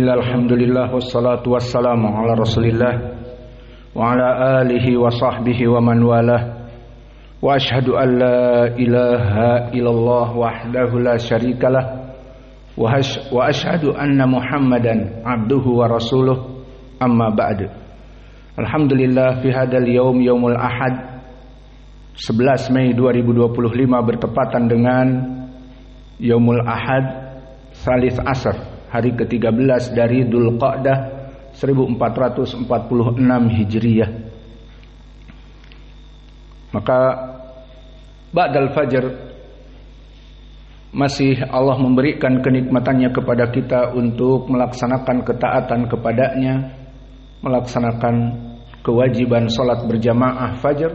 Alhamdulillah wassalatu wassalamu ala Rasulillah wa ala alihi wa sahbihi wa man walah. Wa ashhadu an la ilaha illallah wahdahu la syarikalah wa ashhadu anna Muhammadan abduhu wa rasuluh. Amma ba'du. Alhamdulillah fi hadzal yaumul ahad 11 Mei 2025 bertepatan dengan yaumul ahad Salis Asar, hari ke-13 dari Dzulqa'dah 1446 Hijriyah. Maka ba'dal fajr masih Allah memberikan kenikmatannya kepada kita untuk melaksanakan ketaatan kepadanya, melaksanakan kewajiban salat berjamaah fajr,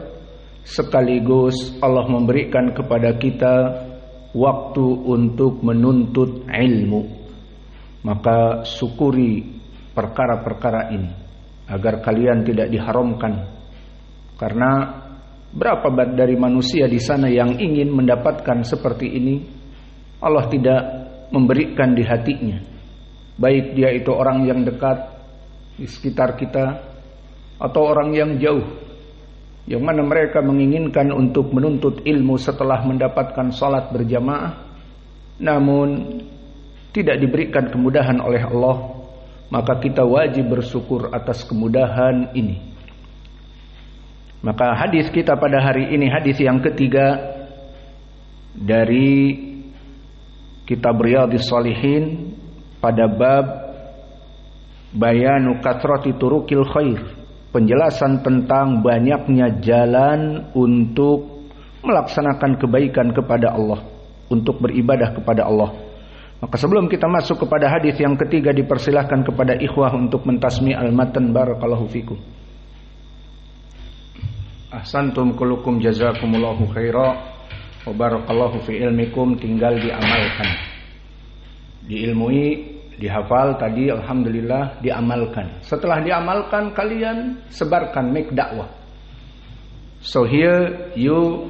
sekaligus Allah memberikan kepada kita waktu untuk menuntut ilmu. Maka syukuri perkara-perkara ini agar kalian tidak diharamkan. Karena berapa dari manusia di sana yang ingin mendapatkan seperti ini, Allah tidak memberikan di hatinya. Baik dia itu orang yang dekat di sekitar kita atau orang yang jauh, yang mana mereka menginginkan untuk menuntut ilmu setelah mendapatkan salat berjamaah, namun tidak diberikan kemudahan oleh Allah. Maka kita wajib bersyukur atas kemudahan ini. Maka hadis kita pada hari ini, hadis yang ketiga dari kitab Riyadhis Shalihin pada bab bayanu kathrati turukil khair, penjelasan tentang banyaknya jalan untuk melaksanakan kebaikan kepada Allah, untuk beribadah kepada Allah. Maka sebelum kita masuk kepada hadis yang ketiga, dipersilahkan kepada ikhwah untuk mentasmi al-matan. Barakallahu fikum. Ahsantum kulukum jazakumullahu khaira wa barakallahu fi ilmikum. Tinggal diamalkan, diilmui, dihafal tadi, alhamdulillah diamalkan. Setelah diamalkan, kalian sebarkan, make dakwah. So here you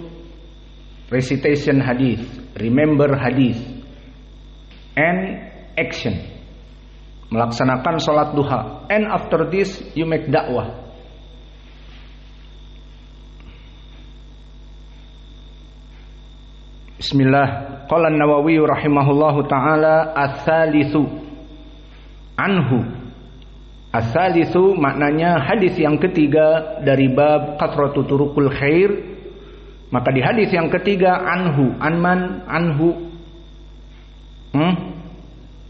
recitation hadis, remember hadis, and action, melaksanakan sholat duha, and after this you make dakwah. Bismillah. Qala an-Nawawi rahimahullahu taala, ats-tsalitsu anhu. Ats-tsalitsu maknanya hadis yang ketiga dari bab kathratu turukul khair. Maka di hadis yang ketiga, anhu, anman, anhu,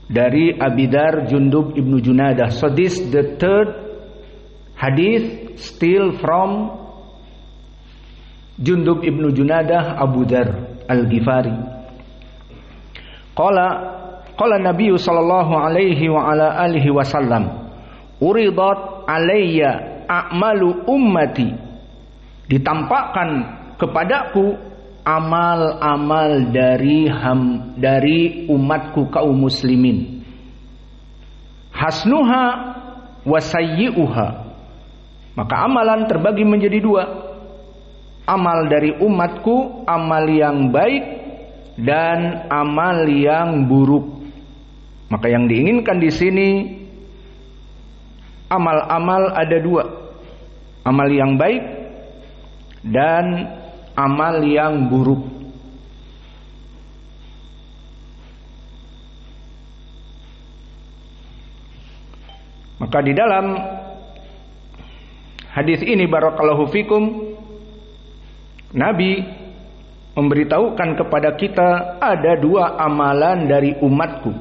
dari Abidar Jundub ibnu Junadah. So this the third hadith still from Jundub ibnu Junadah Abu Dzar Al-Ghifari. Qala Nabi sallallahu alaihi wa ala alihi wasallam, uridat alayya a'malu ummati, ditampakkan kepadaku amal-amal dari umatku kaum muslimin. Hasnuha wa sayyi'uha. Maka amalan terbagi menjadi dua. Amal dari umatku, amal yang baik dan amal yang buruk. Maka yang diinginkan di sini amal-amal ada dua. Amal yang baik dan amal yang buruk. Maka di dalam hadis ini barakallahu fikum, Nabi memberitahukan kepada kita ada dua amalan dari umatku,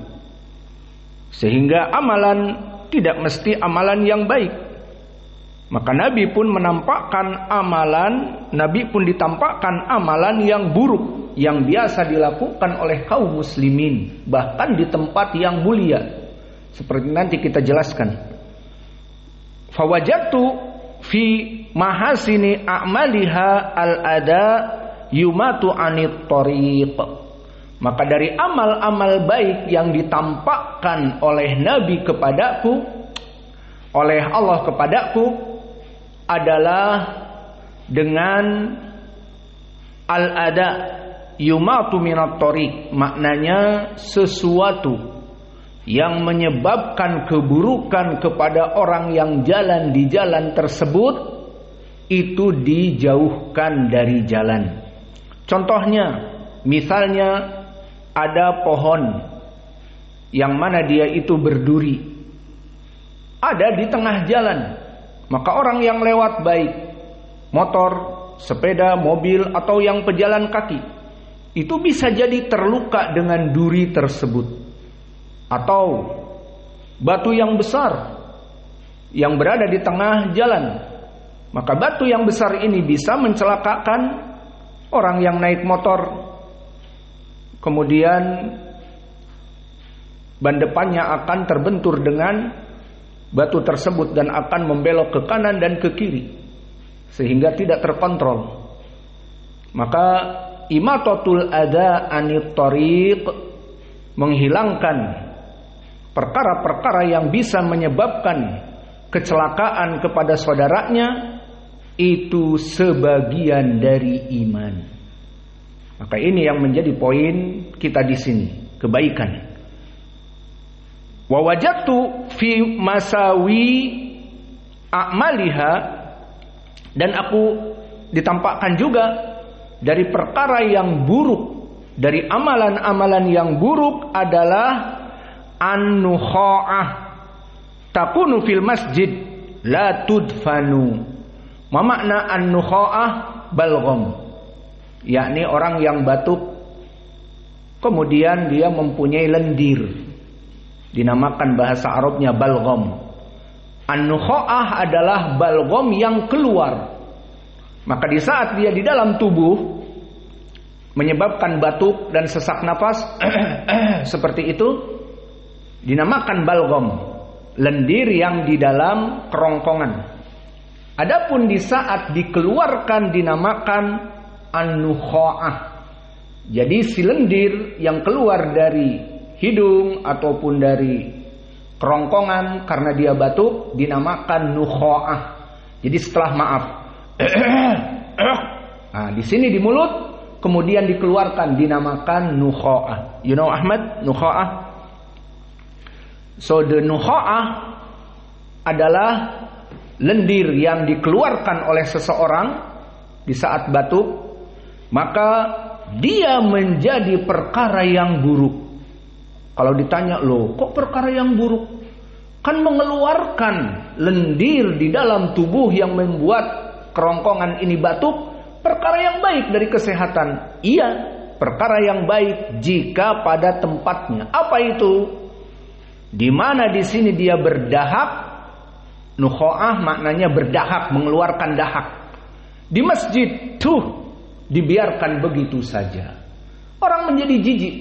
sehingga amalan tidak mesti amalan yang baik. Maka Nabi pun ditampakkan amalan yang buruk yang biasa dilakukan oleh kaum muslimin, bahkan di tempat yang mulia, seperti nanti kita jelaskan. Fawajadtu fi mahasini a'maliha al-ada yumatu anit tariq. Maka dari amal-amal baik yang ditampakkan oleh Nabi kepadaku, oleh Allah kepadaku, adalah dengan al-ada yumatu minat tariq, maknanya sesuatu yang menyebabkan keburukan kepada orang yang jalan di jalan tersebut, itu dijauhkan dari jalan. Contohnya, misalnya ada pohon yang mana dia itu berduri, ada di tengah jalan, maka orang yang lewat, baik motor, sepeda, mobil, atau yang pejalan kaki, itu bisa jadi terluka dengan duri tersebut. Atau batu yang besar yang berada di tengah jalan, maka batu yang besar ini bisa mencelakakan orang yang naik motor. Kemudian ban depannya akan terbentur dengan batu tersebut dan akan membelok ke kanan dan ke kiri sehingga tidak terkontrol. Maka imatatul adza anit thariq, menghilangkan perkara-perkara yang bisa menyebabkan kecelakaan kepada saudaranya, itu sebagian dari iman. Maka ini yang menjadi poin kita di sini, kebaikan. Wa wajadtu fi masawi a'maliha, dan aku ditampakkan juga dari perkara yang buruk, dari amalan-amalan yang buruk adalah an-nukha'ah takunu fil masjid la tudfanu. Ma makna an-nukha'ah? Balgham, yakni orang yang batuk kemudian dia mempunyai lendir, dinamakan bahasa Arabnya balgham. An-nukha'ah adalah balgham yang keluar. Maka di saat dia di dalam tubuh menyebabkan batuk dan sesak nafas seperti itu, dinamakan balgham, lendir yang di dalam kerongkongan. Adapun di saat dikeluarkan dinamakan an-nukha'ah. Jadi si lendir yang keluar dari hidung ataupun dari kerongkongan karena dia batuk dinamakan nukha'ah. Jadi setelah nah, di sini di mulut kemudian dikeluarkan dinamakan nukha'ah. You know Ahmad, nukha'ah? So the nukha'ah adalah lendir yang dikeluarkan oleh seseorang di saat batuk, maka dia menjadi perkara yang buruk. Kalau ditanya, loh kok perkara yang buruk? Kan mengeluarkan lendir di dalam tubuh yang membuat kerongkongan ini batuk, perkara yang baik dari kesehatan. Iya, perkara yang baik jika pada tempatnya. Apa itu? Di mana di sini dia berdahak. Nukha'ah maknanya berdahak, mengeluarkan dahak. Di masjid tuh dibiarkan begitu saja. Orang menjadi jijik,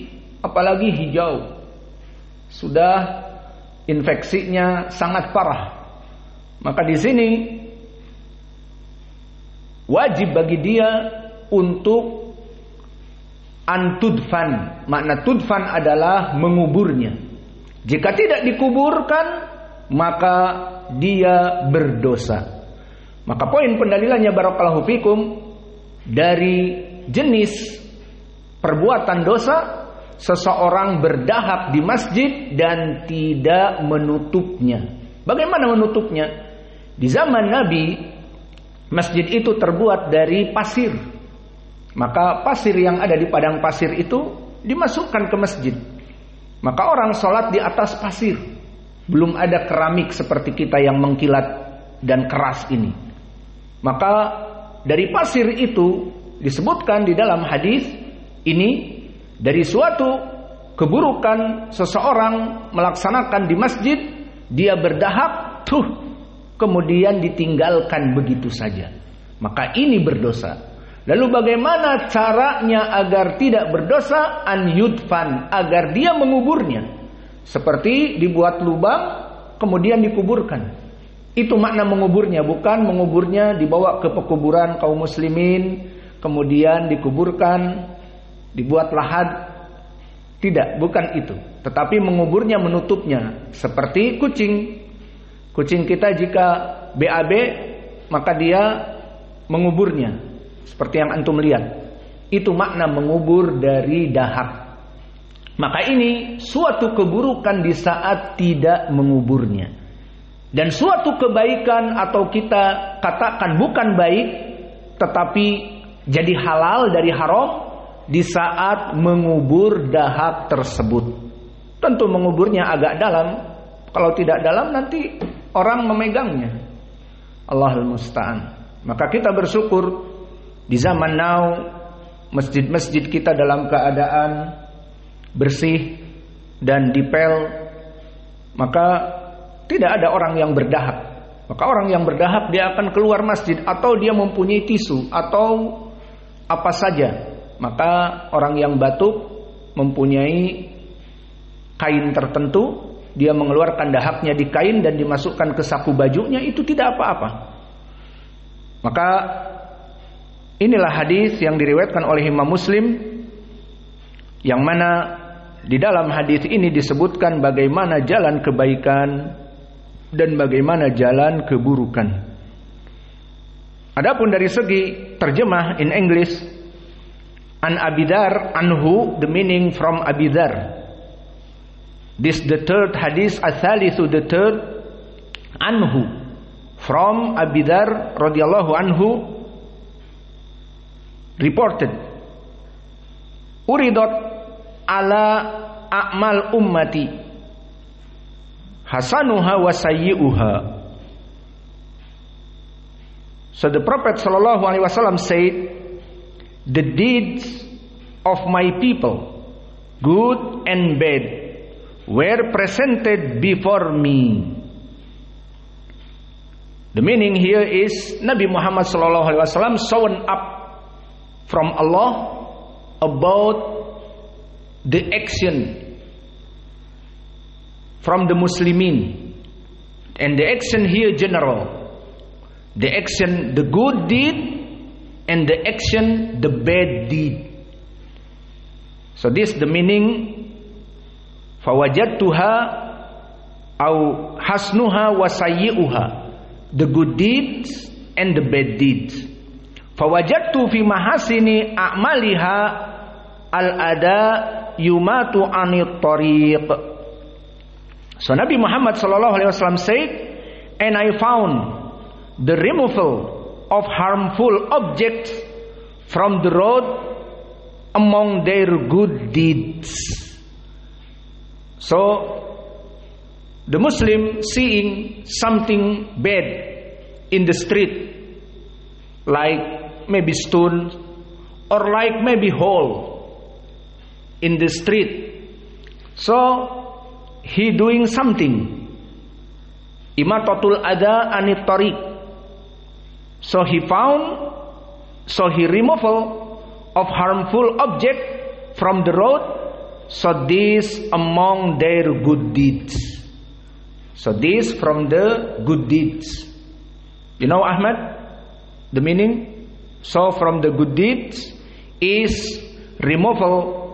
apalagi hijau. Sudah infeksinya sangat parah. Maka di sini wajib bagi dia untuk antudfan. Makna tudfan adalah menguburnya. Jika tidak dikuburkan, maka dia berdosa. Maka poin pendalilannya barakallahu fikum, dari jenis perbuatan dosa seseorang berdahak di masjid dan tidak menutupnya. Bagaimana menutupnya? Di zaman Nabi, masjid itu terbuat dari pasir. Maka pasir yang ada di padang pasir itu dimasukkan ke masjid. Maka orang sholat di atas pasir. Belum ada keramik seperti kita yang mengkilat dan keras ini. Maka dari pasir itu disebutkan di dalam hadis ini, dari suatu keburukan seseorang melaksanakan di masjid, dia berdahak kemudian ditinggalkan begitu saja, maka ini berdosa. Lalu bagaimana caranya agar tidak berdosa? An yudfan, agar dia menguburnya. Seperti dibuat lubang kemudian dikuburkan. Itu makna menguburnya, bukan menguburnya dibawa ke pekuburan kaum muslimin kemudian dikuburkan, dibuat lahat. Tidak, bukan itu. Tetapi menguburnya, menutupnya. Seperti kucing. Kucing kita jika BAB, maka dia menguburnya. Seperti yang antum lihat. Itu makna mengubur dari dahak. Maka ini suatu keburukan di saat tidak menguburnya. Dan suatu kebaikan atau kita katakan bukan baik, tetapi jadi halal dari haram di saat mengubur dahak tersebut. Tentu menguburnya agak dalam. Kalau tidak dalam nanti orang memegangnya. Allahul musta'an. Maka kita bersyukur di zaman now masjid-masjid kita dalam keadaan bersih dan dipel, maka tidak ada orang yang berdahak. Maka orang yang berdahak dia akan keluar masjid atau dia mempunyai tisu atau apa saja. Maka orang yang batuk mempunyai kain tertentu, dia mengeluarkan dahaknya di kain dan dimasukkan ke saku bajunya, itu tidak apa-apa. Maka inilah hadis yang diriwayatkan oleh Imam Muslim, yang mana di dalam hadis ini disebutkan bagaimana jalan kebaikan dan bagaimana jalan keburukan. Adapun dari segi terjemah in English, an Abidar anhu, the meaning from Abidar. This the third hadis, athalithu the third, anhu, from Abidar radhiyallahu anhu, reported, uridat ala a'mal ummati hasanuha wa sayyi'uha. So the Prophet sallallahu alaihi wasallam said, the deeds of my people, good and bad, were presented before me. The meaning here is Nabi Muhammad sallallahu alaihi wasallam shown up from Allah about the action from the Muslimin, and the action here general, the action the good deed and the action the bad deed. So this the meaning, fawajadtuha au hasnuha wa sayyi'uha, the good deeds and the bad deeds. Fawajadtu fi mahasini a'maliha al-ada yumatu anit tariq. So Nabi Muhammad sallallahu alaihi wasallam said, and I found the removal of harmful objects from the road among their good deeds. So the Muslim seeing something bad in the street, like maybe stone or like maybe hole in the street, so he doing something, imatatul ada anit tariq. So he found, so he removal of harmful object from the road, so this among their good deeds. So this from the good deeds. You know Ahmad, the meaning? So from the good deeds is removal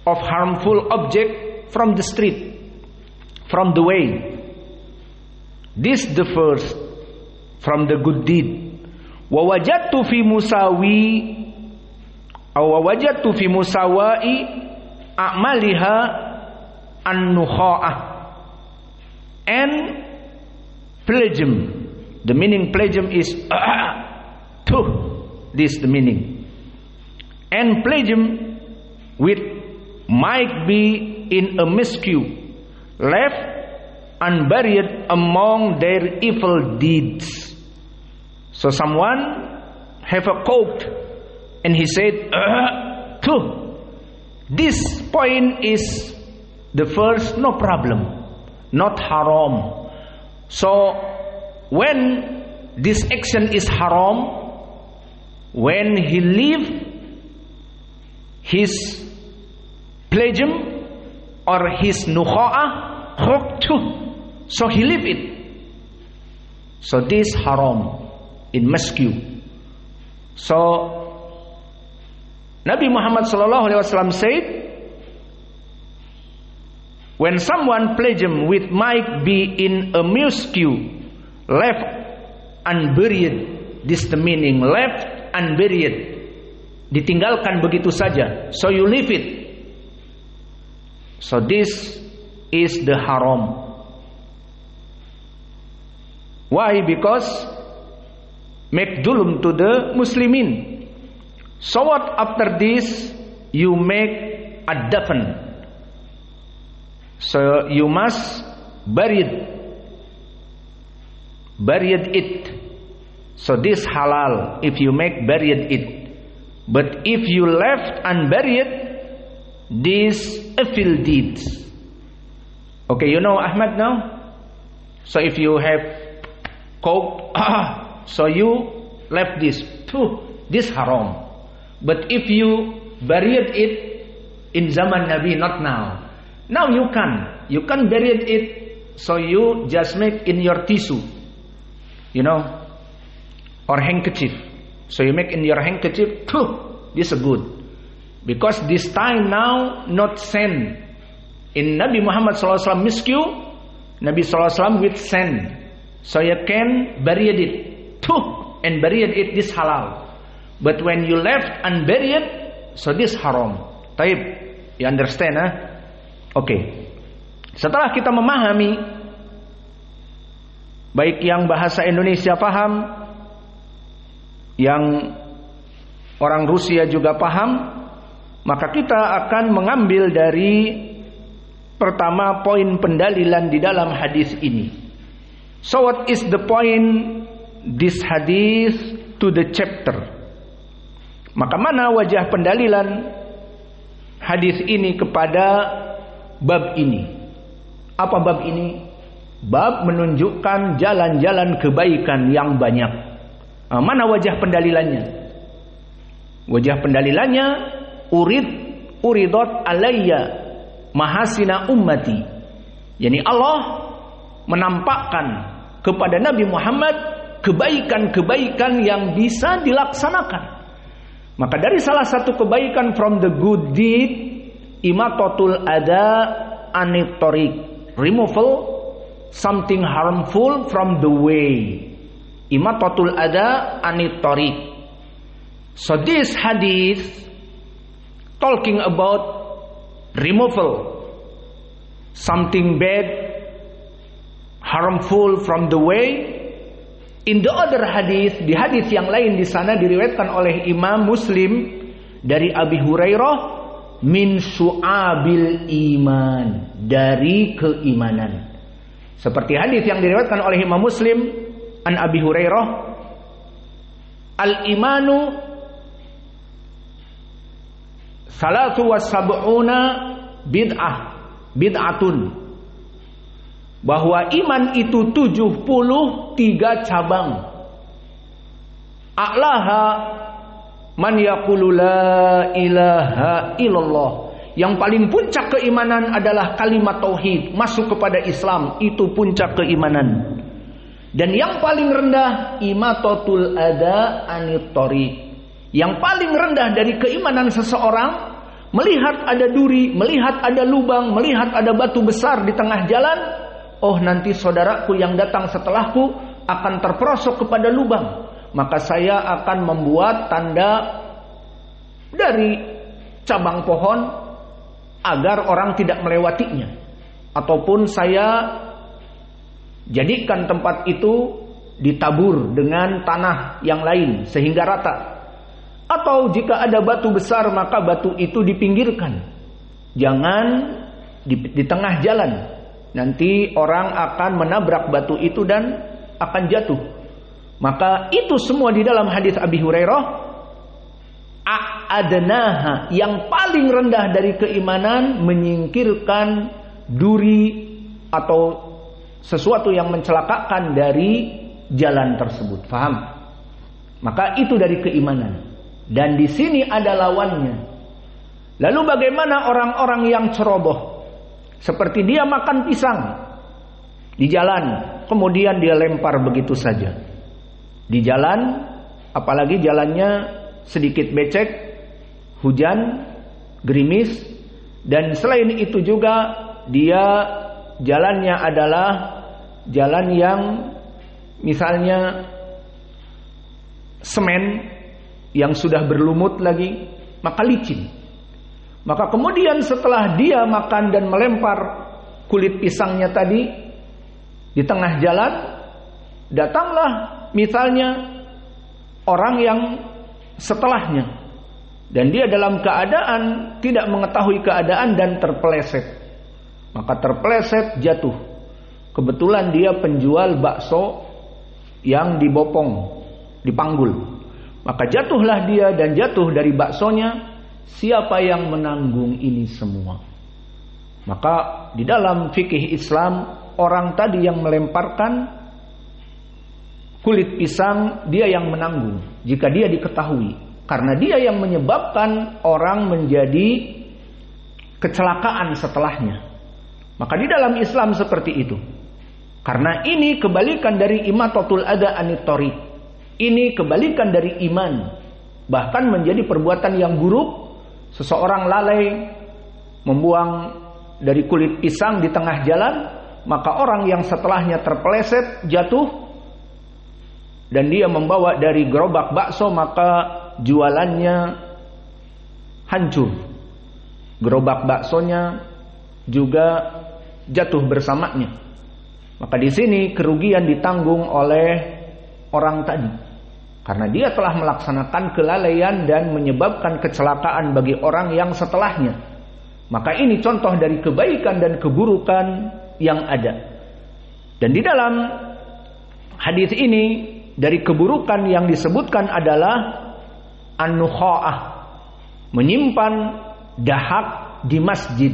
of harmful object from the street, from the way. This the first from the good deed. Wa wajadtu fi musawi aw wajadtu fi musawai a'maliha an-nukha'ah, and plagium. The meaning plagium is to, this the meaning. And plagium with might be in a miscue, left unburied among their evil deeds. So someone have a coat and he said, this point is the first, no problem, not haram. So when this action is haram, when he leave his plagium or his nukha'ah, so he leave it. So this haram in miscue. So Nabi Muhammad sallallahu alaihi wasallam said, when someone plagium with might be in a miscue, left unburied, this the meaning, left unburied, ditinggalkan begitu saja. So you leave it. So this is the haram. Why? Because make zulm to the Muslimin. So what after this? You make a dafn. So you must bury it. So this halal if you make buried it. But if you left unburied, this evil deeds. Okay, you know Ahmad now? So if you have coke, so you left this haram. But if you buried it in zaman Nabi, not now. Now you can bury it. So you just make in your tissue, or handkerchief. So you make in your handkerchief. This is good, because this time now not sand. In Nabi Muhammad SAW miscue, Nabi SAW with sand. So you can bury it, and bury it, this halal. But when you left unburied, so this haram. Taib, you understand? Okay. Setelah kita memahami, baik yang bahasa Indonesia paham, yang orang Rusia juga paham, maka kita akan mengambil dari pertama poin pendalilan di dalam hadis ini. So what is the point this hadis to the chapter? Maka mana wajah pendalilan hadis ini kepada bab ini? Apa bab ini? Bab menunjukkan jalan-jalan kebaikan yang banyak. Mana wajah pendalilannya? Wajah pendalilannya uridat alayya mahasina ummati. Yani Allah menampakkan kepada Nabi Muhammad kebaikan-kebaikan yang bisa dilaksanakan. Maka dari salah satu kebaikan from the good deed, imatatul adha anit tariq, removal something harmful from the way. Imatatul adha anit tariq. So this hadith talking about removal something bad, harmful from the way. In the other hadith, di hadith yang lain di sana diriwayatkan oleh Imam Muslim dari Abi Hurairah, min syu'abil iman, dari keimanan. Seperti hadith yang diriwayatkan oleh Imam Muslim an Abi Hurairah, al-imanu salatu was-sab'una bid'atun. Bahwa iman itu 73 cabang. A'laha man yaqulu la ilaha illallah. Yang paling puncak keimanan adalah kalimat tauhid, masuk kepada Islam, itu puncak keimanan. Dan yang paling rendah imatatul adha anit tariq. Yang paling rendah dari keimanan seseorang, melihat ada duri, melihat ada lubang, melihat ada batu besar di tengah jalan, oh nanti saudaraku yang datang setelahku akan terperosok kepada lubang, maka saya akan membuat tanda dari cabang pohon agar orang tidak melewatinya, ataupun saya jadikan tempat itu ditabur dengan tanah yang lain sehingga rata. Atau jika ada batu besar, maka batu itu dipinggirkan, jangan di tengah jalan. Nanti orang akan menabrak batu itu dan akan jatuh. Maka itu semua di dalam hadis Abi Hurairah. A'adnaha, yang paling rendah dari keimanan, menyingkirkan duri atau sesuatu yang mencelakakan dari jalan tersebut. Faham? Maka itu dari keimanan. Dan di sini ada lawannya. Lalu bagaimana orang-orang yang ceroboh? Seperti dia makan pisang di jalan, kemudian dia lempar begitu saja. Di jalan, apalagi jalannya sedikit becek, hujan, gerimis, dan selain itu juga dia jalannya adalah jalan yang misalnya semen yang sudah berlumut lagi, maka licin. Maka kemudian setelah dia makan dan melempar kulit pisangnya tadi di tengah jalan, datanglah misalnya orang yang setelahnya, dan dia dalam keadaan tidak mengetahui keadaan dan terpeleset. Maka terpeleset, jatuh. Kebetulan dia penjual bakso yang dibopong, dipanggul. Maka jatuhlah dia dan jatuh dari baksonya. Siapa yang menanggung ini semua? Maka di dalam fikih Islam, orang tadi yang melemparkan kulit pisang, dia yang menanggung jika dia diketahui, karena dia yang menyebabkan orang menjadi kecelakaan setelahnya. Maka di dalam Islam seperti itu. Karena ini kebalikan dari imatatul adha anit thariq. Ini kebalikan dari iman. Bahkan menjadi perbuatan yang buruk. Seseorang lalai membuang dari kulit pisang di tengah jalan, maka orang yang setelahnya terpeleset, jatuh, dan dia membawa dari gerobak bakso, maka jualannya hancur. Gerobak baksonya juga jatuh bersamanya. Maka di sini kerugian ditanggung oleh orang tadi, karena dia telah melaksanakan kelalaian dan menyebabkan kecelakaan bagi orang yang setelahnya. Maka ini contoh dari kebaikan dan keburukan yang ada. Dan di dalam hadis ini, dari keburukan yang disebutkan adalah an-nukha'ah, menyimpan dahak di masjid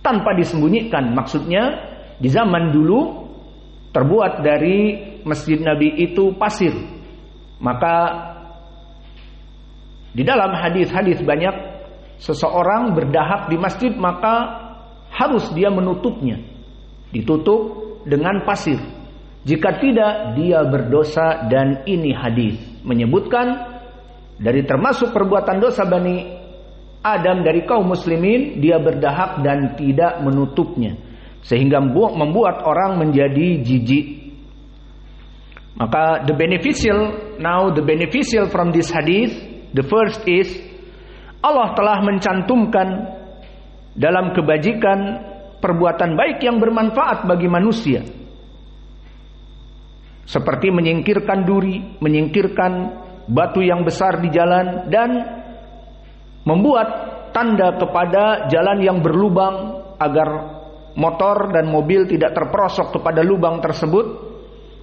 tanpa disembunyikan. Maksudnya di zaman dulu terbuat dari masjid Nabi itu pasir. Maka di dalam hadis-hadis banyak seseorang berdahak di masjid, maka harus dia menutupnya. Ditutup dengan pasir. Jika tidak, dia berdosa. Dan ini hadis menyebutkan dari termasuk perbuatan dosa Bani Adam dari kaum muslimin, dia berdahak dan tidak menutupnya, sehingga membuat orang menjadi jijik. Maka the beneficial from this hadith, the first is, Allah telah mencantumkan dalam kebajikan perbuatan baik yang bermanfaat bagi manusia, seperti menyingkirkan duri, menyingkirkan batu yang besar di jalan, dan membuat tanda kepada jalan yang berlubang agar motor dan mobil tidak terperosok kepada lubang tersebut.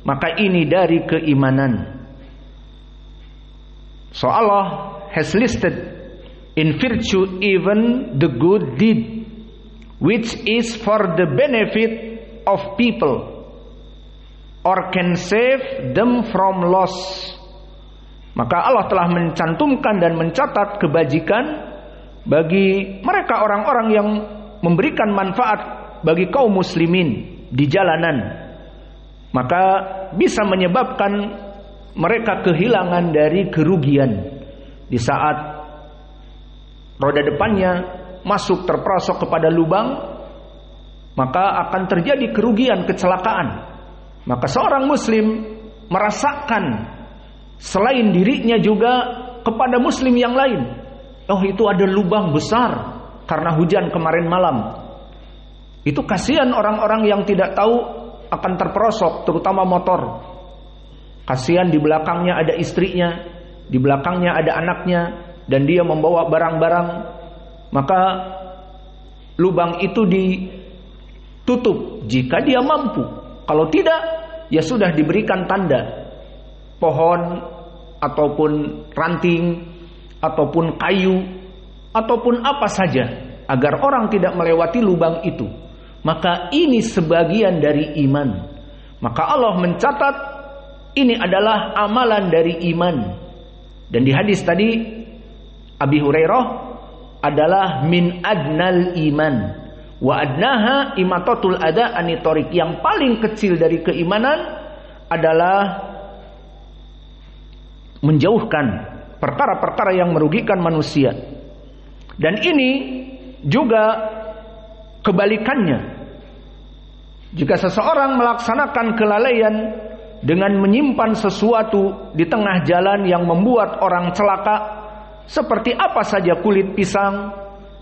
Maka ini dari keimanan. So Allah has listed in virtue even the good deed, which is for the benefit of people, or can save them from loss. Maka Allah telah mencantumkan dan mencatat kebajikan bagi mereka orang-orang yang memberikan manfaat bagi kaum muslimin di jalanan. Maka bisa menyebabkan mereka kehilangan dari kerugian. Di saat roda depannya masuk terperosok kepada lubang, maka akan terjadi kerugian, kecelakaan. Maka seorang muslim merasakan selain dirinya juga kepada muslim yang lain. Oh, itu ada lubang besar karena hujan kemarin malam. Itu kasihan orang-orang yang tidak tahu akan terperosok, terutama motor. Kasihan di belakangnya ada istrinya, di belakangnya ada anaknya, dan dia membawa barang-barang. Maka lubang itu ditutup jika dia mampu. Kalau tidak, ya sudah diberikan tanda pohon ataupun ranting ataupun kayu ataupun apa saja agar orang tidak melewati lubang itu. Maka ini sebagian dari iman. Maka Allah mencatat ini adalah amalan dari iman. Dan di hadis tadi Abi Hurairah adalah min adnal iman wa adnaha imatatul adha anit thariq. Yang paling kecil dari keimanan adalah menjauhkan perkara-perkara yang merugikan manusia. Dan ini juga kebalikannya. Jika seseorang melaksanakan kelalaian dengan menyimpan sesuatu di tengah jalan yang membuat orang celaka, seperti apa saja kulit pisang,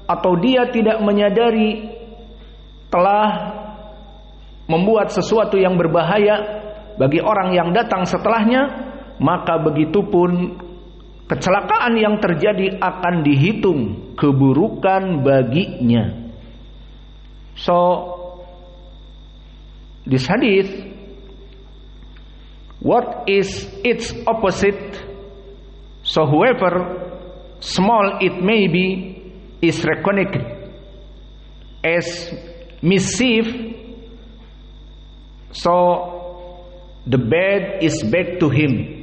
atau dia tidak menyadari telah membuat sesuatu yang berbahaya bagi orang yang datang setelahnya, maka begitupun kecelakaan yang terjadi akan dihitung keburukan baginya. So, this hadith, what is its opposite? So whoever small it may be is reckoned as mischief, so the bad is back to him.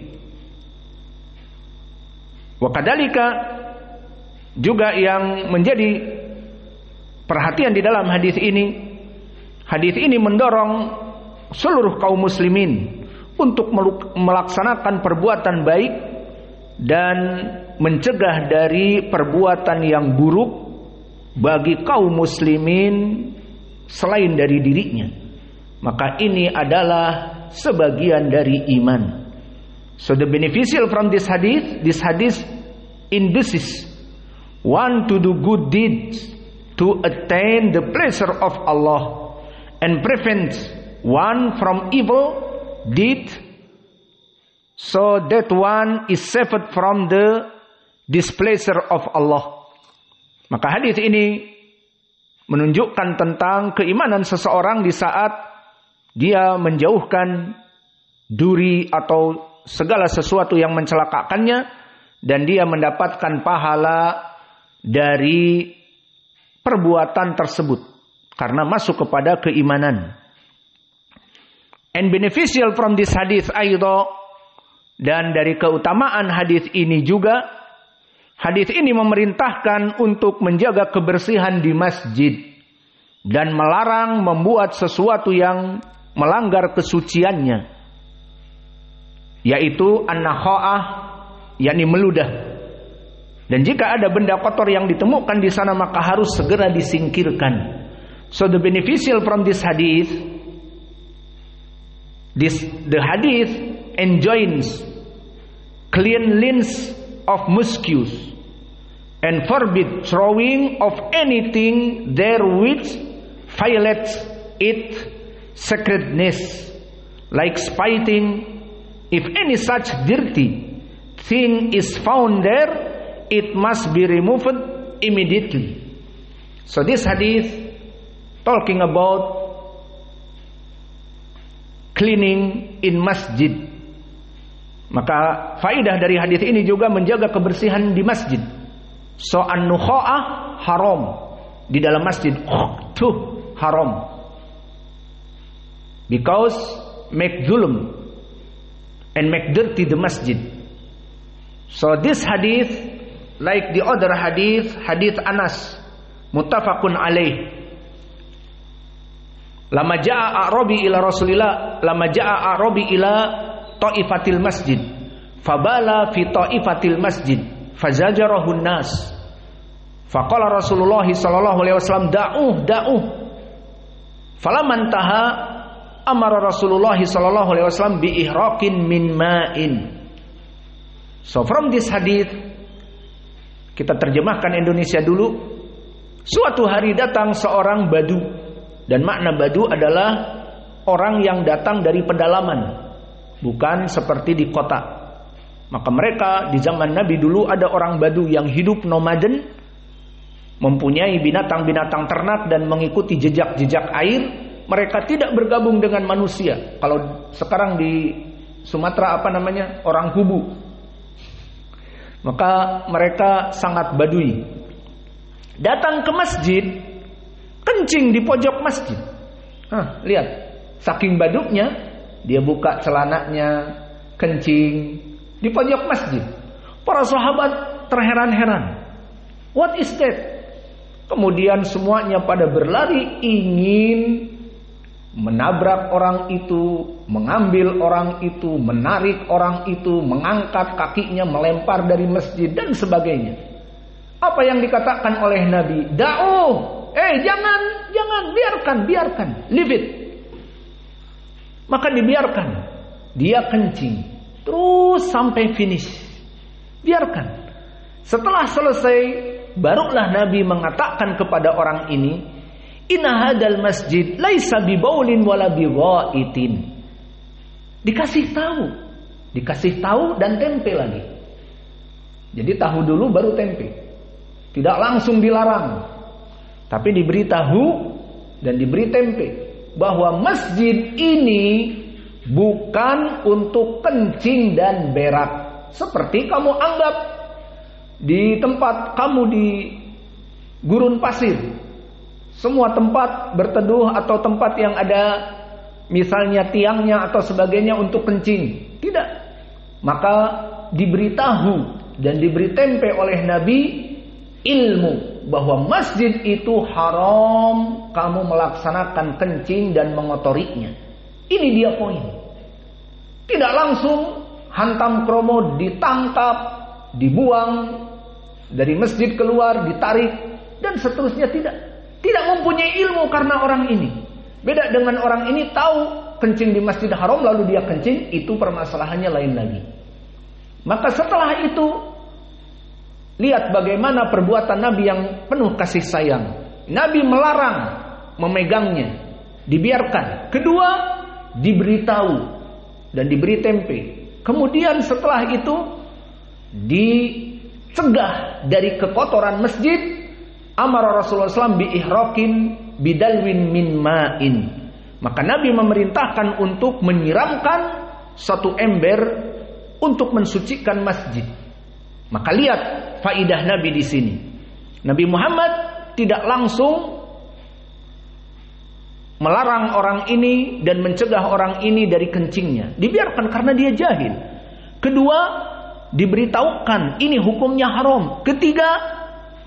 Wakadalika, juga yang menjadi perhatian di dalam hadis ini mendorong seluruh kaum muslimin untuk melaksanakan perbuatan baik dan mencegah dari perbuatan yang buruk bagi kaum muslimin selain dari dirinya. Maka ini adalah sebagian dari iman. So the beneficial from this hadith induces one to do good deeds to attain the pleasure of Allah, and prevents one from evil deed, so that one is saved from the displeasure of Allah. Maka hadis ini menunjukkan tentang keimanan seseorang di saat dia menjauhkan duri atau segala sesuatu yang mencelakakannya, dan dia mendapatkan pahala dari perbuatan tersebut karena masuk kepada keimanan. And beneficial from this hadith aido, dan dari keutamaan hadis ini juga, hadis ini memerintahkan untuk menjaga kebersihan di masjid dan melarang membuat sesuatu yang melanggar kesuciannya, yaitu an-nakha'ah, yakni meludah. Dan jika ada benda kotor yang ditemukan di sana, maka harus segera disingkirkan. So the beneficial from this hadith, the hadith enjoins cleanliness of mosques and forbid throwing of anything there which violates its sacredness, like spitting. If any such dirty thing is found there, it must be removed immediately. So this hadith talking about cleaning in masjid. Maka faidah dari hadis ini juga menjaga kebersihan di masjid. So an-nukha'ah haram di dalam masjid. Tuh haram. Because make zulm and make dirty the masjid. So this hadith, like the other hadith, hadith Anas, muttafaqun alaih. Lama ja'a a'rabi ila Rasulillah, lama ja'a a'rabi ila ta'ifatil masjid, fabala fi ta'ifatil masjid, fazajarahun nas. Faqala Rasulullah sallallahu alaihi wasallam, da'uh. Falaman taha amara Rasulullah sallallahu alaihi wasallam bi ihraqin min ma'in. So from this hadith, kita terjemahkan Indonesia dulu. Suatu hari datang seorang badu, dan makna badu adalah orang yang datang dari pedalaman, bukan seperti di kota. Maka mereka di zaman Nabi dulu ada orang badu yang hidup nomaden, mempunyai binatang-binatang ternak dan mengikuti jejak-jejak air. Mereka tidak bergabung dengan manusia. Kalau sekarang di Sumatera orang kubu. Maka mereka sangat badui. Datang ke masjid, kencing di pojok masjid. Lihat, saking baduknya, dia buka celananya, kencing di pojok masjid. Para sahabat terheran-heran. What is that? Kemudian semuanya pada berlari ingin menabrak orang itu, mengambil orang itu, menarik orang itu, mengangkat kakinya, melempar dari masjid dan sebagainya. Apa yang dikatakan oleh Nabi? Da'uh, jangan, biarkan, leave it. Maka dibiarkan, dia kencing terus sampai finish. Biarkan. Setelah selesai, barulah Nabi mengatakan kepada orang ini, inna hadal masjid laisa bibaulin wala bighaitin. Dikasih tahu dan tempe lagi. Jadi tahu dulu baru tempe. Tidak langsung dilarang, tapi diberitahu dan diberi tempe bahwa masjid ini bukan untuk kencing dan berak. Seperti kamu anggap di tempat kamu di gurun pasir, semua tempat berteduh atau tempat yang ada misalnya tiangnya atau sebagainya untuk kencing. Tidak. Maka diberitahu dan diberi tempe oleh Nabi ilmu bahwa masjid itu haram kamu melaksanakan kencing dan mengotorinya. Ini dia poin. Tidak langsung hantam kromo, ditangkap, dibuang dari masjid keluar, ditarik dan seterusnya. Tidak mempunyai ilmu karena orang ini. Beda dengan orang ini tahu kencing di masjid haram lalu dia kencing, itu permasalahannya lain lagi. Maka setelah itu lihat bagaimana perbuatan Nabi yang penuh kasih sayang. Nabi melarang memegangnya, dibiarkan. Kedua, diberitahu dan diberi tempe. Kemudian setelah itu dicegah dari kekotoran masjid. Amara Rasulullah SAW biihrakin bidalwin min ma'in. Maka Nabi memerintahkan untuk menyiramkan satu ember untuk mensucikan masjid. Maka lihat faidah Nabi di sini. Nabi Muhammad tidak langsung melarang orang ini dan mencegah orang ini dari kencingnya. Dibiarkan karena dia jahil. Kedua, diberitahukan ini hukumnya haram. Ketiga,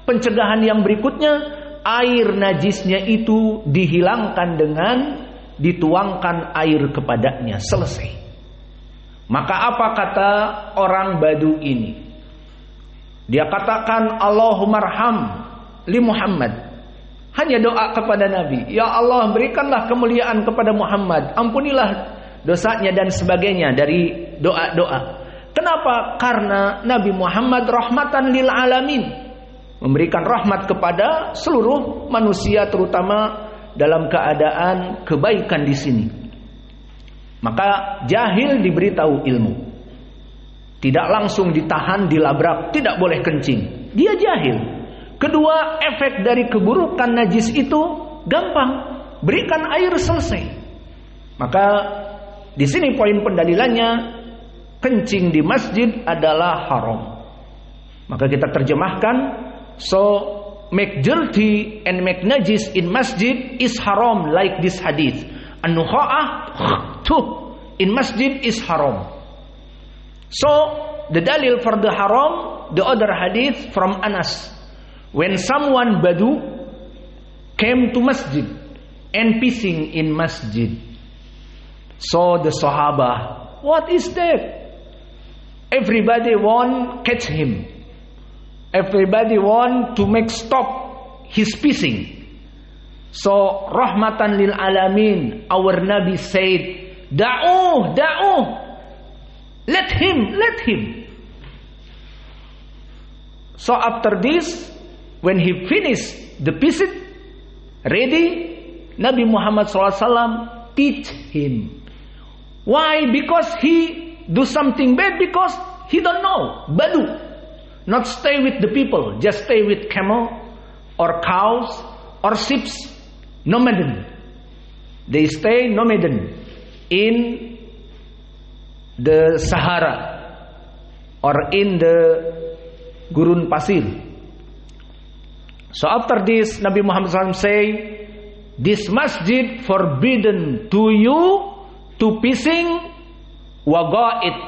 pencegahan yang berikutnya, air najisnya itu dihilangkan dengan dituangkan air kepadanya. Selesai. Maka apa kata orang Badu ini? Dia katakan Allahumarham li Muhammad. Hanya doa kepada Nabi. Ya Allah, berikanlah kemuliaan kepada Muhammad. Ampunilah dosanya dan sebagainya dari doa-doa. Kenapa? Karena Nabi Muhammad rahmatan lil alamin. Memberikan rahmat kepada seluruh manusia, terutama dalam keadaan kebaikan di sini. Maka jahil diberitahu ilmu. Tidak langsung ditahan, dilabrak, tidak boleh kencing. Dia jahil. Kedua, efek dari keburukan najis itu gampang. Berikan air, selesai. Maka di sini poin pendalilannya, kencing di masjid adalah haram. Maka kita terjemahkan, so make dirty and make najis in masjid is haram, like this hadith. An-nukha'ah in masjid is haram. So the dalil for the haram, the other hadith from Anas. When someone Badu came to masjid and pissing in masjid. So the Sahaba, what is that? Everybody want catch him. Everybody want to make stop his pissing. So rahmatan lil alamin, our Nabi said, da'uh, let him. So after this, when he finished the pissing, ready, Nabi Muhammad SAW teach him. Why? Because he do something bad, because he don't know. Badu. Not stay with the people, just stay with camel or cows or sheep. Nomaden. They stay nomaden in the Sahara or in the gurun pasir. So after this, Nabi Muhammad SAW say, this masjid forbidden to you to pissing waga'id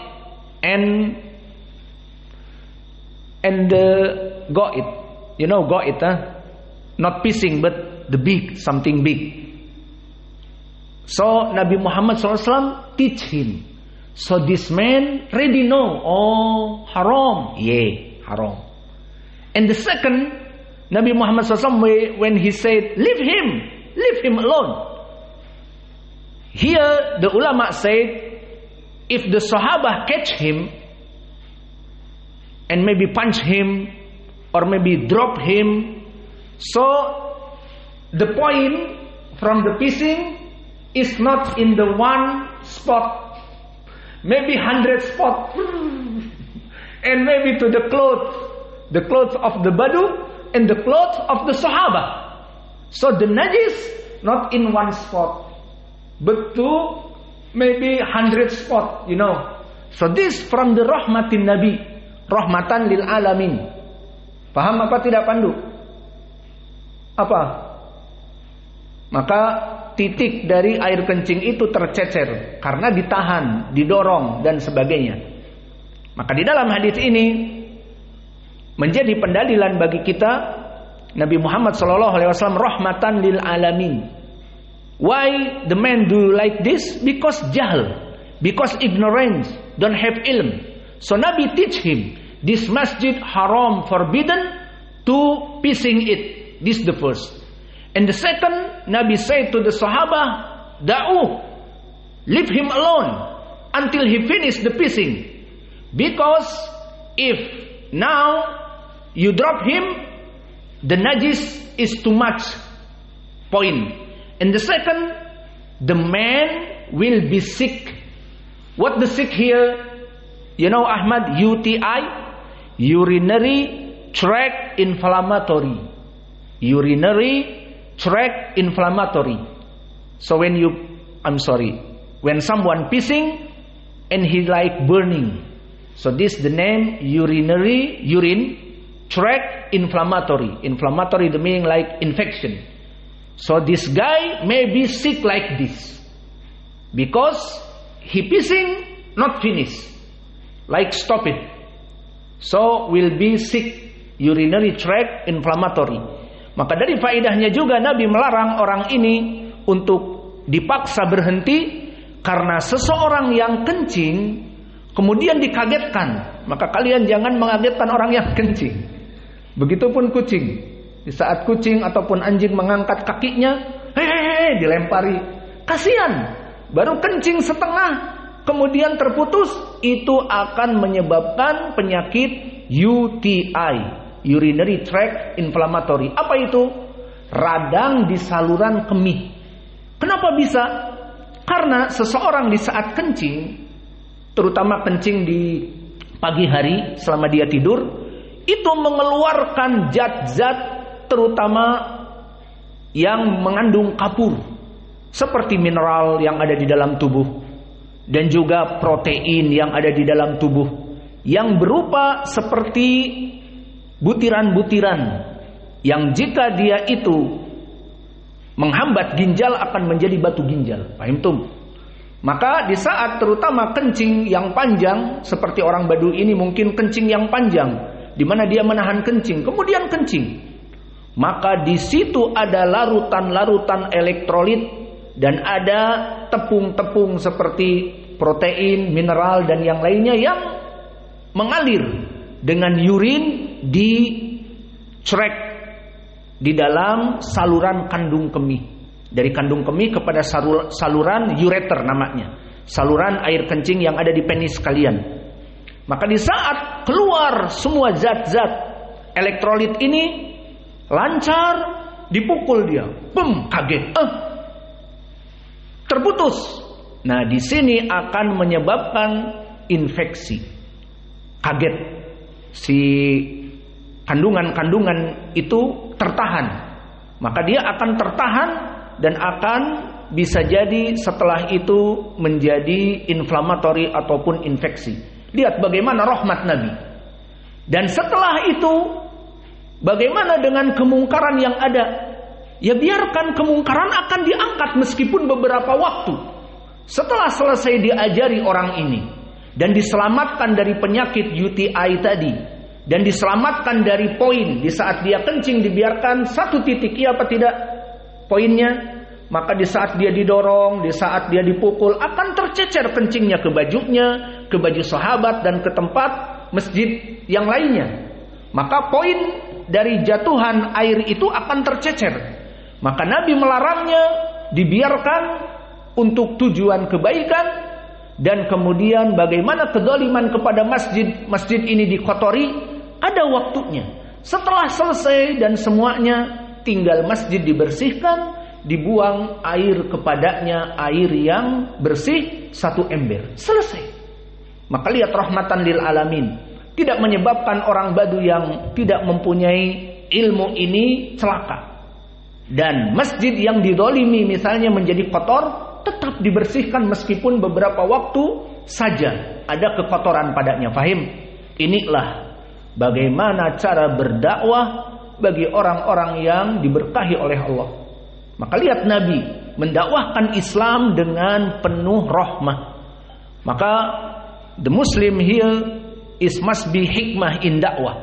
and ga'id. You know ga'id, huh? Not pissing, but the big, something big. So Nabi Muhammad SAW teach him. So this man ready know, oh haram, yeah, haram. And the second, Nabi Muhammad SAW, when he said, leave him alone. Here the ulama said, if the Sahaba catch him and maybe punch him or maybe drop him. So the point from the pissing is not in the one spot, maybe 100 spots, and maybe to the clothes of the Badu and the clothes of the Sahaba. So the najis not in one spot, but to maybe 100 spots, So this from the rahmatin Nabi, rahmatan lil alamin. Paham apa tidak Pandu? Apa? Maka titik dari air kencing itu tercecer karena ditahan, didorong dan sebagainya. Maka di dalam hadis ini menjadi pendalilan bagi kita Nabi Muhammad SAW rahmatan lil alamin. Why the man do like this? Because jahl, because ignorance, don't have ilm. So Nabi teach him, this masjid haram, forbidden to pissing it. This the first. And the second, Nabi said to the Sahaba, da'u, leave him alone until he finish the pissing. Because if now you drop him, the najis is too much. Point. And the second, the man will be sick. What the sick here? Ahmad, UTI, urinary tract inflammatory. Urinary tract inflammatory. So when someone pissing and he like burning. So this the name urine tract inflammatory. Inflammatory the meaning like infection. So this guy may be sick like this because he pissing not finished. Like stop it. So will be sick, urinary tract inflammatory. Maka dari faedahnya juga Nabi melarang orang ini untuk dipaksa berhenti karena seseorang yang kencing kemudian dikagetkan. Maka kalian jangan mengagetkan orang yang kencing. Begitupun kucing. Di saat kucing ataupun anjing mengangkat kakinya, hehehe, dilempari. Kasihan. Baru kencing setengah kemudian terputus, itu akan menyebabkan penyakit UTI, urinary tract inflammatory. Apa itu? Radang di saluran kemih. Kenapa bisa? Karena seseorang di saat kencing, terutama kencing di pagi hari selama dia tidur, itu mengeluarkan zat-zat terutama yang mengandung kapur, seperti mineral yang ada di dalam tubuh dan juga protein yang ada di dalam tubuh yang berupa seperti butiran-butiran yang jika dia itu menghambat ginjal akan menjadi batu ginjal. Paham tuh? Maka di saat terutama kencing yang panjang, seperti orang Badu ini mungkin kencing yang panjang, di mana dia menahan kencing, kemudian kencing. Maka di situ ada larutan-larutan elektrolit dan ada tepung-tepung seperti protein, mineral dan yang lainnya yang mengalir dengan urin di tract di dalam saluran kandung kemih. Dari kandung kemih kepada saluran ureter namanya. Saluran air kencing yang ada di penis kalian. Maka di saat keluar semua zat-zat elektrolit ini lancar, dipukul dia. Bum, kaget. Terputus. Nah, di sini akan menyebabkan infeksi. Kaget. Si kandungan-kandungan itu tertahan. Maka dia akan tertahan dan akan bisa jadi setelah itu menjadi inflamatori ataupun infeksi. Lihat bagaimana rahmat Nabi. Dan setelah itu bagaimana dengan kemungkaran yang ada? Ya biarkan kemungkaran akan diangkat meskipun beberapa waktu. Setelah selesai diajari orang ini dan diselamatkan dari penyakit UTI tadi dan diselamatkan dari poin di saat dia kencing dibiarkan satu titik, iya apa tidak poinnya? Maka di saat dia didorong, di saat dia dipukul akan tercecer kencingnya ke bajunya, ke baju sahabat dan ke tempat masjid yang lainnya. Maka poin dari jatuhan air itu akan tercecer. Maka Nabi melarangnya dibiarkan untuk tujuan kebaikan. Dan kemudian bagaimana kezaliman kepada masjid ini dikotori, ada waktunya. Setelah selesai dan semuanya, tinggal masjid dibersihkan, dibuang air kepadanya, air yang bersih 1 ember. Selesai. Maka lihat rahmatan lil alamin. Tidak menyebabkan orang Badu yang tidak mempunyai ilmu ini celaka. Dan masjid yang didolimi misalnya menjadi kotor, tetap dibersihkan meskipun beberapa waktu saja ada kekotoran padanya. Fahim? Inilah bagaimana cara berdakwah bagi orang-orang yang diberkahi oleh Allah. Maka lihat Nabi mendakwahkan Islam dengan penuh rahmah. Maka the Muslim here must be hikmah in dakwah,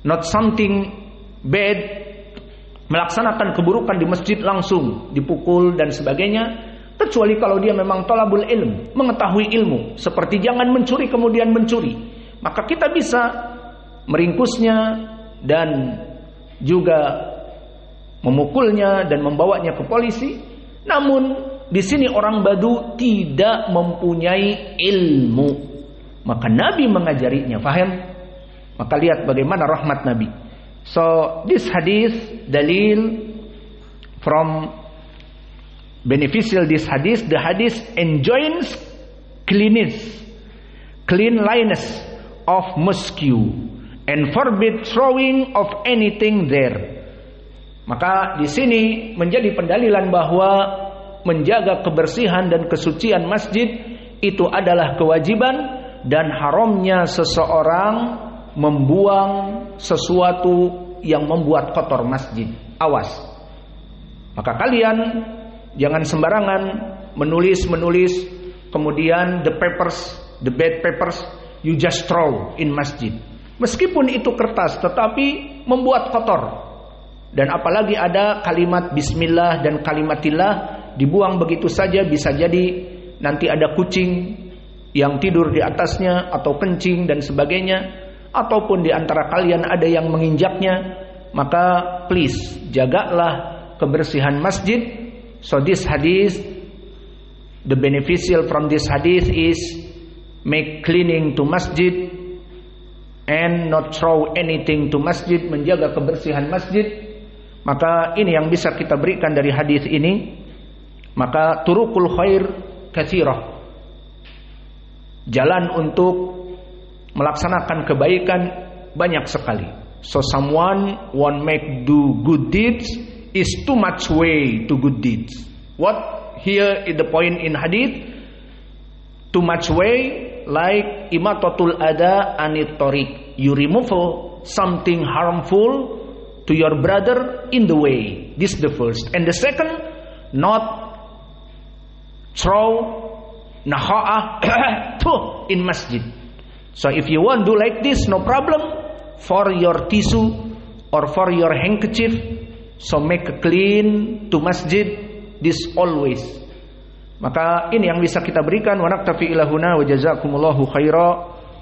not something bad, melaksanakan keburukan di masjid langsung dipukul dan sebagainya. Kecuali kalau dia memang talabul ilm, mengetahui ilmu, seperti jangan mencuri kemudian mencuri, maka kita bisa meringkusnya dan juga memukulnya dan membawanya ke polisi. Namun di sini orang Badu tidak mempunyai ilmu, maka Nabi mengajarinya. Faham? Maka lihat bagaimana rahmat Nabi. So this hadith dalil from beneficial this hadith. The hadith enjoins cleanliness of mosque and forbid throwing of anything there. Maka di sini menjadi pendalilan bahwa menjaga kebersihan dan kesucian masjid itu adalah kewajiban, dan haramnya seseorang membuang sesuatu yang membuat kotor masjid. Awas. Maka kalian jangan sembarangan menulis kemudian the bad papers you just throw in masjid. Meskipun itu kertas tetapi membuat kotor. Dan apalagi ada kalimat bismillah dan kalimatillah dibuang begitu saja, bisa jadi nanti ada kucing yang tidur di atasnya atau kencing dan sebagainya, ataupun di antara kalian ada yang menginjaknya. Maka please jagalah kebersihan masjid. So this hadith, the beneficial from this hadith is make cleaning to masjid and not throw anything to masjid, menjaga kebersihan masjid. Maka ini yang bisa kita berikan dari hadis ini. Maka turukul khair katsirah, jalan untuk melaksanakan kebaikan banyak sekali. So someone want make do good deeds is too much way to good deeds. What here is the point in hadith? Too much way like imatatul ada anit tariq. You remove something harmful to your brother in the way. This is the first. And the second, not throw naha'ah in masjid. So if you want do like this, no problem. For your tissue or for your handkerchief, so make a clean to masjid. This always. Maka ini yang bisa kita berikan. Wa naktafi ilahuna wa jazakumullahu khaira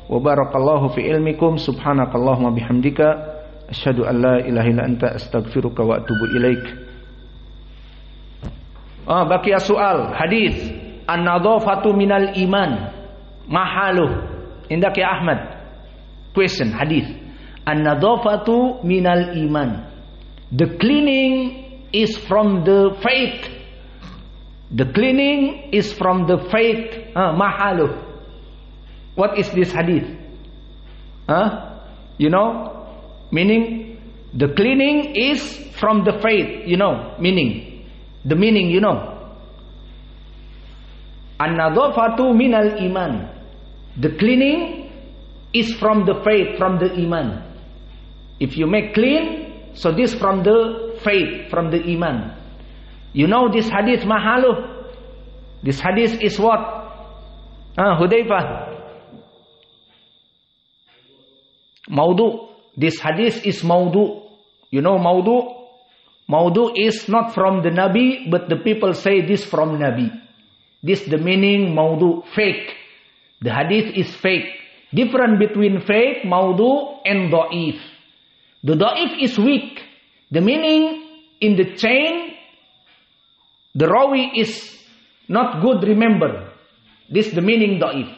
wa barakallahu fi ilmikum. Subhanakallahumma bihamdika asyhadu an la ilaha illa anta astaghfiruka wa atubu ilaik. Baqiya soal hadis an-nadhafatu minal iman. Mahaluh indak ya Ahmad. Question hadis an-nadhafatu minal iman. The cleaning is from the faith. The cleaning is from the faith. Mahaluh. What is this hadith? You know? Meaning, the cleaning is from the faith, you know, meaning. The meaning, you know. An-nadhafatu minal iman. The cleaning is from the faith, from the iman. If you make clean, so this from the faith, from the iman. You know this hadith mahaluh. This hadith is what? Hudayfah. Maudu. This hadith is maudu. You know maudu? Maudu is not from the Nabi, but the people say this from Nabi. This the meaning maudu, fake. The hadith is fake. Different between fake, maudu, and da'if. The da'if is weak. The meaning in the chain, the rawi is not good, remember. This the meaning da'if.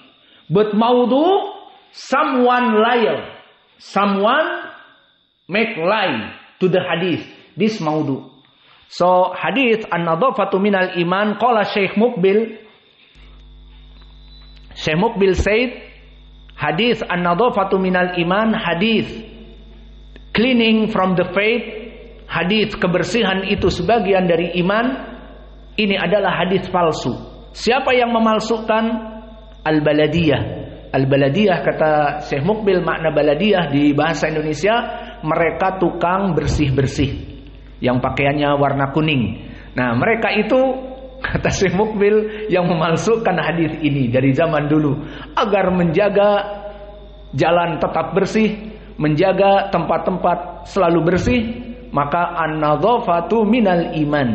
But maudu, someone liar. Someone make lie to the hadith. This maudu. So hadith an-nadhafatu minal iman. Qala Syekh Muqbil. Syekh Muqbil said, hadith an-nadhafatu minal iman, hadith cleaning from the faith, hadith kebersihan itu sebagian dari iman. Ini adalah hadith palsu. Siapa yang memalsukan? Al-baladiyah. Al-baladiyah, kata Syekh Muqbil, makna baladiyah di bahasa Indonesia, mereka tukang bersih-bersih yang pakaiannya warna kuning. Nah, mereka itu, kata Syekh Muqbil, yang memalsukan hadis ini dari zaman dulu agar menjaga jalan tetap bersih, menjaga tempat-tempat selalu bersih. Maka an-nadhafatu minal iman,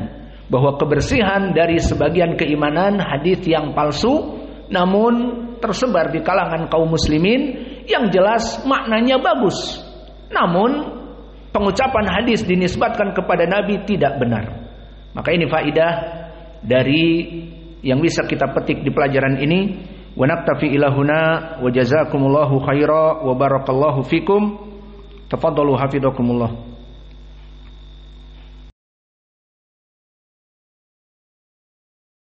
bahwa kebersihan dari sebagian keimanan, hadis yang palsu namun tersebar di kalangan kaum muslimin, yang jelas maknanya bagus, namun pengucapan hadis dinisbatkan kepada Nabi tidak benar. Maka ini faidah dari yang bisa kita petik di pelajaran ini. Wa naktafi ilahuna wa jazakumullahu khaira wa barakallahu fikum. Tafadhalu hafizakumullah.